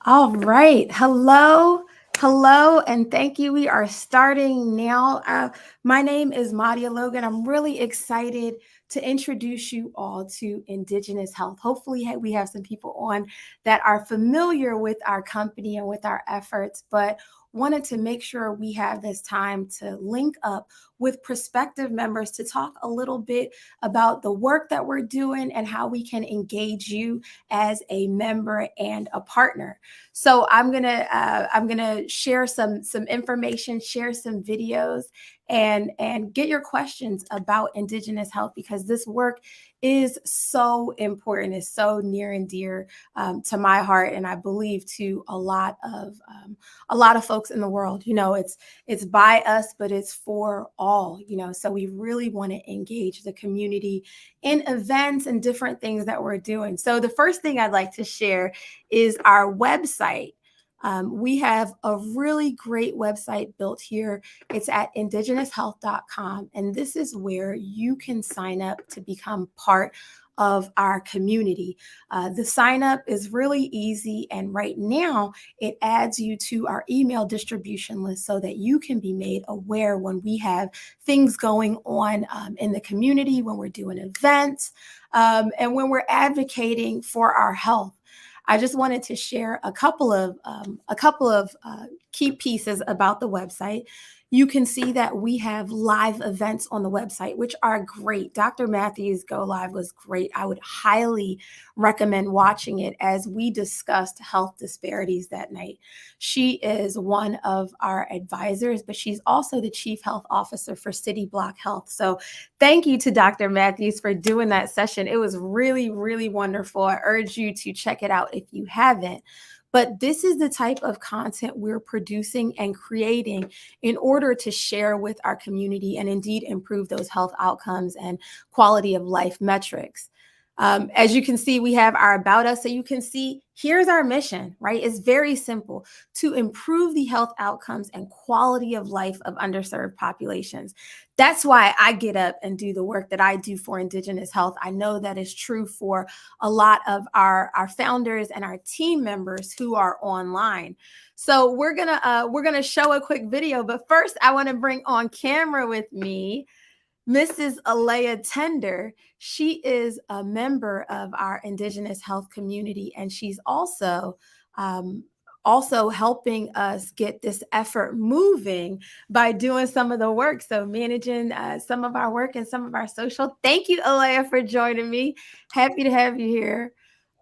All right. Hello. Hello. And thank you. We are starting now. My name is Madia Logan. I'm really excited to introduce you all to Indigenous Health. Hopefully, we have some people on that are familiar with our company and with our efforts, but wanted to make sure we have this time to link up with prospective members to talk a little bit about the work that we're doing and how we can engage you as a member and a partner. So I'm gonna share some information, share some videos, and get your questions about Indigenous health because this work is so important. It's so near and dear to my heart, and I believe to a lot of folks in the world. It's by us, but it's for all. So we really want to engage the community in events and different things that we're doing. So the first thing I'd like to share is our website. We have a really great website built here. It's at IndyGeneUSHealth.com. And this is where you can sign up to become part of our community. The sign up is really easy. And right now, it adds you to our email distribution list so that you can be made aware when we have things going on in the community, when we're doing events, and when we're advocating for our health. I just wanted to share a couple of key pieces about the website. You can see that we have live events on the website, which are great. Dr. Matthews' Go Live was great. I would highly recommend watching it as we discussed health disparities that night. She is one of our advisors, but she's also the Chief Health Officer for City Block Health. So thank you to Dr. Matthews for doing that session. It was really, really wonderful. I urge you to check it out if you haven't. But this is the type of content we're producing and creating in order to share with our community and indeed improve those health outcomes and quality of life metrics. As you can see, we have our About Us. So you can see here's our mission, right? It's very simple to improve the health outcomes and quality of life of underserved populations. That's why I get up and do the work that I do for Indigenous health. I know that is true for a lot of our founders and our team members who are online. So we're gonna show a quick video, but first I want to bring on camera with me Mrs. Alea Tender. She is a member of our Indigenous health community, and she's um, also helping us get this effort moving by doing some of the work. So managing some of our work and some of our social. Thank you, Alea, for joining me. Happy to have you here.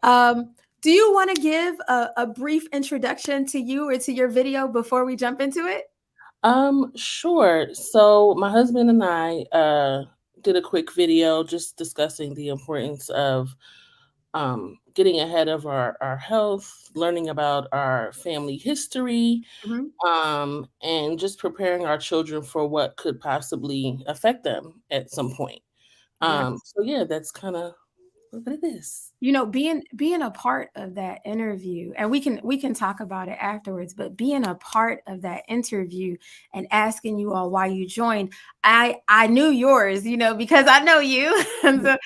Um, do you want to give a brief introduction to you or to your video before we jump into it? Sure. So my husband and I did a quick video just discussing the importance of getting ahead of our health, learning about our family history, Mhm. and just preparing our children for what could possibly affect them at some point. Yes. So yeah, that's kind of what it is. Being a part of that interview, and we can talk about it afterwards, but being a part of that interview and asking you all why you joined, I knew yours, because I know you. And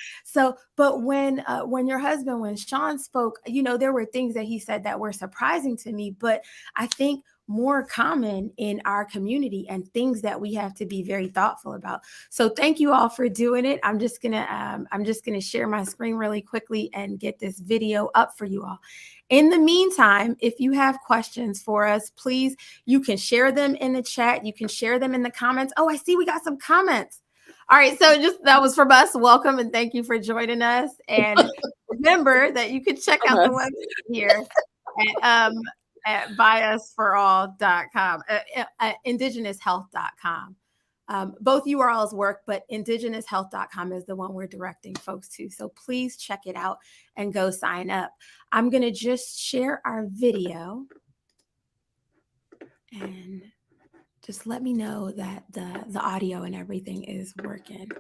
but when your husband, when Sean spoke, there were things that he said that were surprising to me, but I think more common in our community and things that we have to be very thoughtful about. So thank you all for doing it. I'm just gonna share my screen really quickly and get this video up for you all. In the meantime, if you have questions for us, please, you can share them in the chat. You can share them in the comments. Oh, I see we got some comments. All right, so just that was from us. Welcome and thank you for joining us. And remember that you can check From out the us. website here at buyusforall.com, indigenoushealth.com. Both URLs work, but indigenoushealth.com is the one we're directing folks to. So please check it out and go sign up. I'm going to just share our video and just let me know that the audio and everything is working.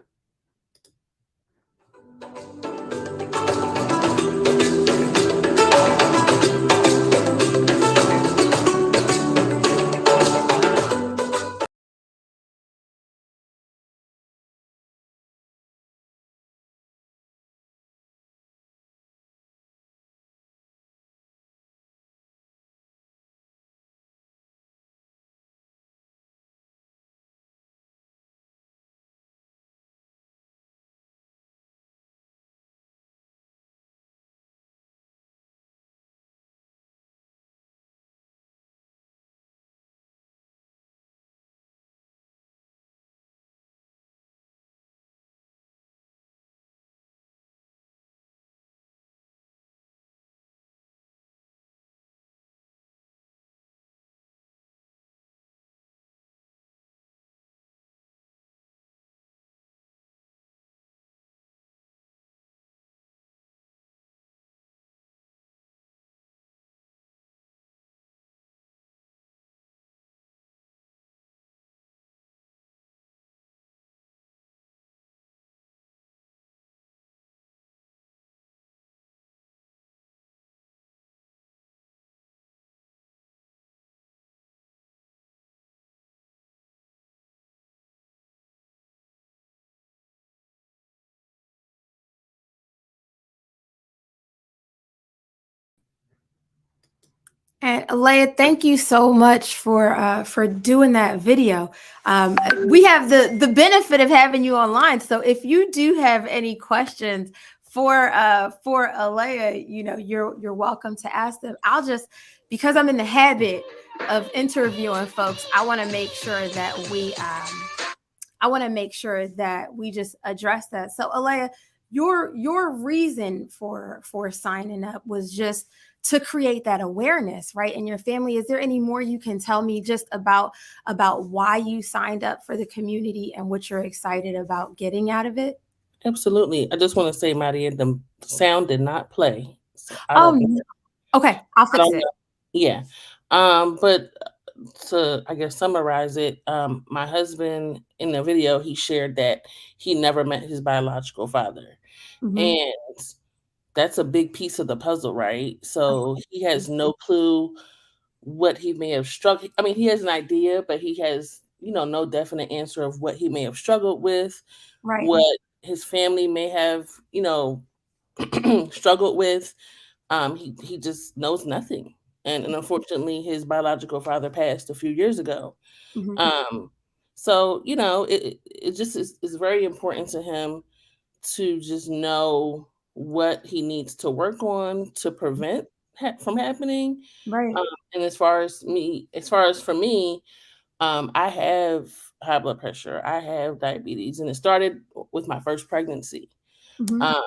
And Alea, thank you so much for doing that video. We have the benefit of having you online, so if you do have any questions for Alea, you're welcome to ask them. I'll just, because I'm in the habit of interviewing folks, I want to make sure that we just address that. So, Alea, your reason for signing up was just to create that awareness, right? In your family, is there any more you can tell me just about why you signed up for the community and what you're excited about getting out of it? Absolutely. I just want to say, Maddie, the sound did not play, so I Oh, don't know. okay, I'll I fix don't it. know. Yeah. But to, I guess, summarize it, my husband in the video, he shared that he never met his biological father. Hmm. And that's a big piece of the puzzle, right? So he Absolutely. has no clue what he may have struggled. I mean, he has an idea, but he has, no definite answer of what he may have struggled with, Right. what his family may have, struggled with. He just knows nothing. And unfortunately, his biological father passed a few years ago. Hmm. Um, so, it just is very important to him to just know what he needs to work on to prevent from happening. Right. Um, and as far as for me, I have high blood pressure. I have diabetes, and it started with my first pregnancy. Hmm. Um,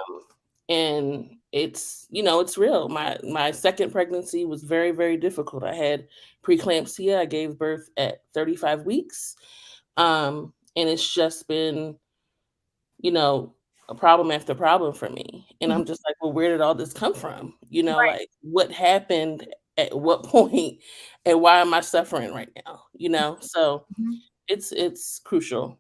and it's real. My second pregnancy was very, very difficult. I had preeclampsia. I gave birth at 35 weeks. And it's just been, you know, a problem after problem for me. And I'm just like, well, where did all this come from? Right. Like what happened at what point and why am I suffering right now? So Mhm. it's crucial.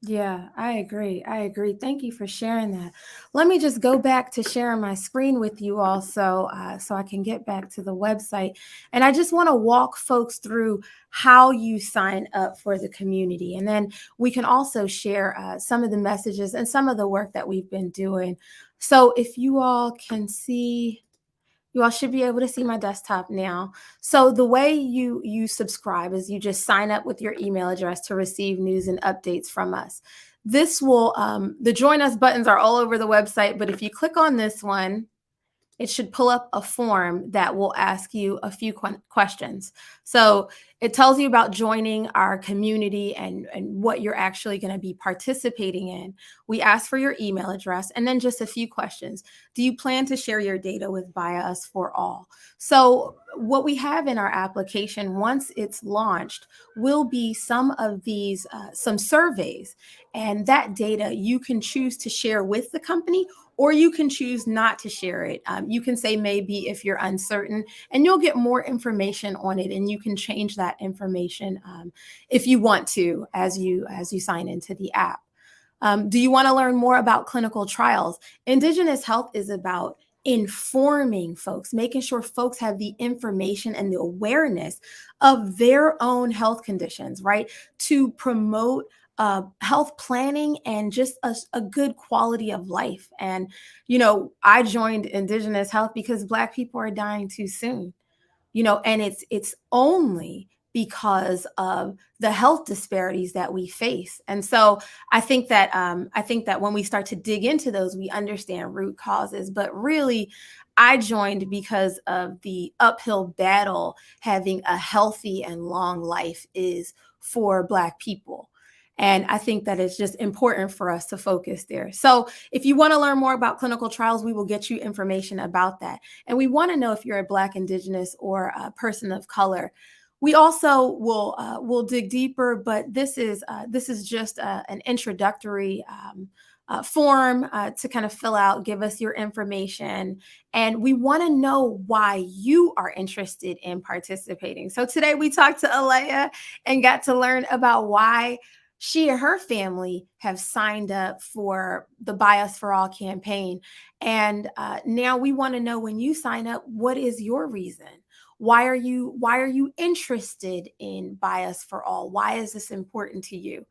Yeah, I agree. I agree. Thank you for sharing that. Let me just go back to sharing my screen with you also, so I can get back to the website. And I just want to walk folks through how you sign up for the community. And then we can also share some of the messages and some of the work that we've been doing. So if you all can see, you all should be able to see my desktop now. So the way you subscribe is you just sign up with your email address to receive news and updates from us. This will the join us buttons are all over the website, but if you click on this one, it should pull up a form that will ask you a few questions. So it tells you about joining our community and what you're actually going to be participating in. We ask for your email address and then just a few questions. Do you plan to share your data with Via Us for All? So what we have in our application, once it's launched, will be some of these, some surveys. And that data you can choose to share with the company, or you can choose not to share it. You can say maybe if you're uncertain, and you'll get more information on it, and you can change that information if you want to as you sign into the app. Do you want to learn more about clinical trials? IndyGeneUS Health is about informing folks, making sure folks have the information and the awareness of their own health conditions, right? To promote health planning and just a good quality of life. And, I joined IndyGeneUS Health because Black people are dying too soon, and it's only because of the health disparities that we face. And so I think that when we start to dig into those, we understand root causes. But really, I joined because of the uphill battle having a healthy and long life is for Black people. And I think that it's just important for us to focus there. So if you want to learn more about clinical trials, we will get you information about that. And we want to know if you're a Black, Indigenous, or a person of color. We also will dig deeper, but this is just an introductory form to kind of fill out, give us your information, and we want to know why you are interested in participating. So today we talked to Alea and got to learn about why she and her family have signed up for the Buy Us for All campaign. And now we want to know, when you sign up, what is your reason? Why are you interested in Buy Us for All? Why is this important to you?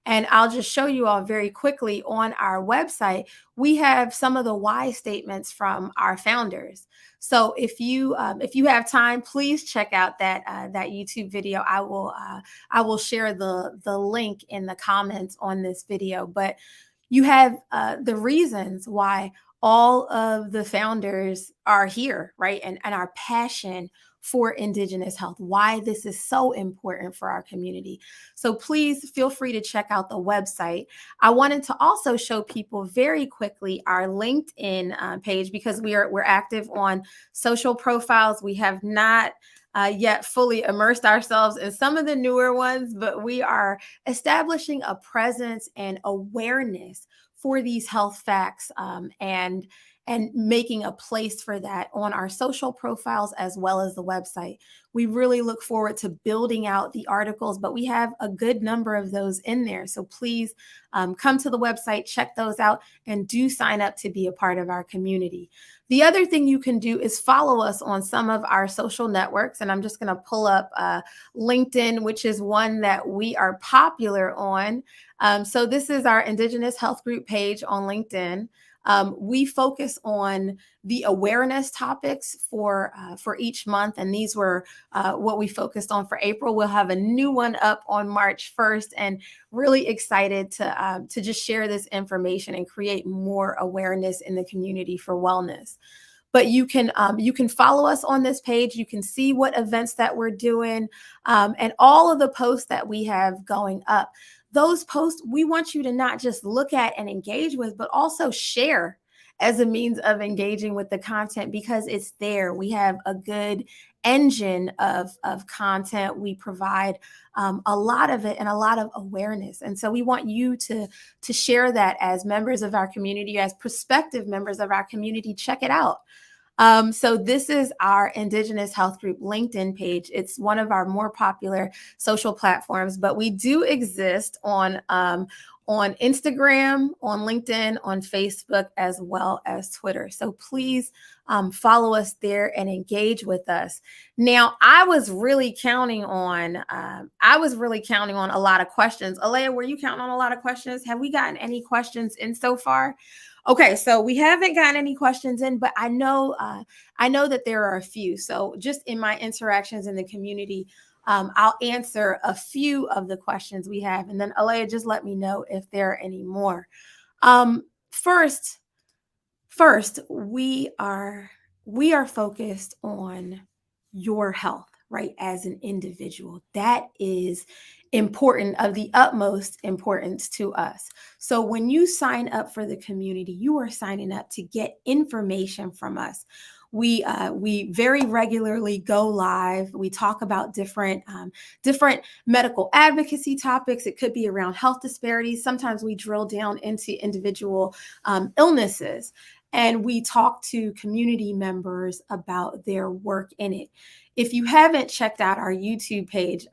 And I'll just show you all very quickly on our website. We have some of the why statements from our founders. So if you have time, please check out that YouTube video. I will share the link in the comments on this video. But you have the reasons why all of the founders are here, right? And our passion for Indigenous health, why this is so important for our community. So please feel free to check out the website. I wanted to also show people very quickly our LinkedIn page, because we're active on social profiles. We have not yet fully immersed ourselves in some of the newer ones, but we are establishing a presence and awareness for these health facts, and making a place for that on our social profiles as well as the website. We really look forward to building out the articles, but we have a good number of those in there. So please come to the website, check those out, and do sign up to be a part of our community. The other thing you can do is follow us on some of our social networks. And I'm just going to pull up LinkedIn, which is one that we are popular on. So this is our Indigenous Health Group page on LinkedIn. We focus on the awareness topics for each month, and these were what we focused on for April. We'll have a new one up on March 1st, and really excited to just share this information and create more awareness in the community for wellness. But you can follow us on this page. You can see what events that we're doing, and all of the posts that we have going up. Those posts, we want you to not just look at and engage with, but also share as a means of engaging with the content, because it's there. We have a good engine of content. We provide a lot of it and a lot of awareness. And so we want you to share that as members of our community, as prospective members of our community. Check it out. So this is our Indigenous Health Group LinkedIn page. It's one of our more popular social platforms, but we do exist on Instagram, on LinkedIn, on Facebook, as well as Twitter. So please follow us there and engage with us. Now, I was really counting on a lot of questions. Alea, were you counting on a lot of questions? Have we gotten any questions in so far? Okay, so we haven't gotten any questions in, but I know that there are a few. So just in my interactions in the community, I'll answer a few of the questions we have, and then Alea, just let me know if there are any more. First, we are focused on your health, right? As an individual, that is important, of the utmost importance to us. So when you sign up for the community, you are signing up to get information from us. We very regularly go live. We talk about different medical advocacy topics. It could be around health disparities. Sometimes we drill down into individual illnesses, and we talk to community members about their work in it. If you haven't checked out our YouTube page,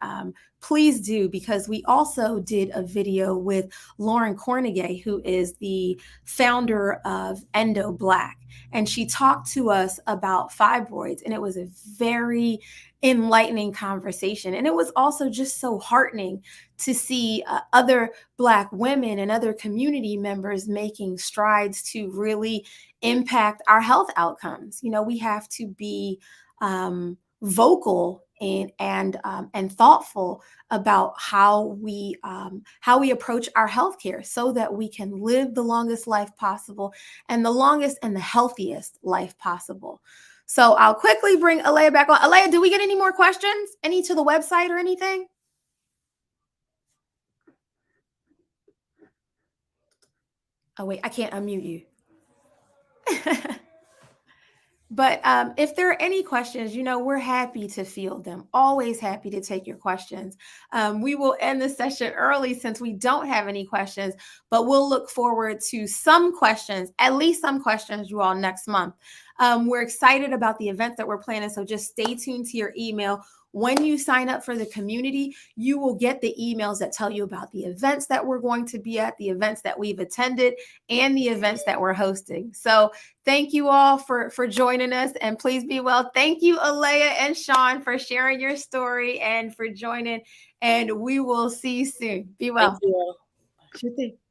please do, because we also did a video with Lauren Cornegay, who is the founder of Endo Black. And she talked to us about fibroids, and it was a very enlightening conversation. And it was also just so heartening to see other Black women and other community members making strides to really impact our health outcomes. You know, we have to be vocal and thoughtful about how we approach our healthcare, so that we can live the longest life possible, and the longest and the healthiest life possible. So I'll quickly bring Alea back on. Alea, do we get any more questions? Any to the website or anything? Oh wait, I can't unmute you. But if there are any questions, you know, we're happy to field them. Always happy to take your questions. We will end the session early since we don't have any questions, but we'll look forward to some questions, at least some questions, you all, next month. We're excited about the events that we're planning, so just stay tuned to your email. When you sign up for the community, you will get the emails that tell you about the events that we're going to be at, the events that we've attended, and the events that we're hosting. So thank you all for joining us, and please be well. Thank you, Alea and Sean, for sharing your story and for joining, and we will see you soon. Be well. Thank you all. Sure thing.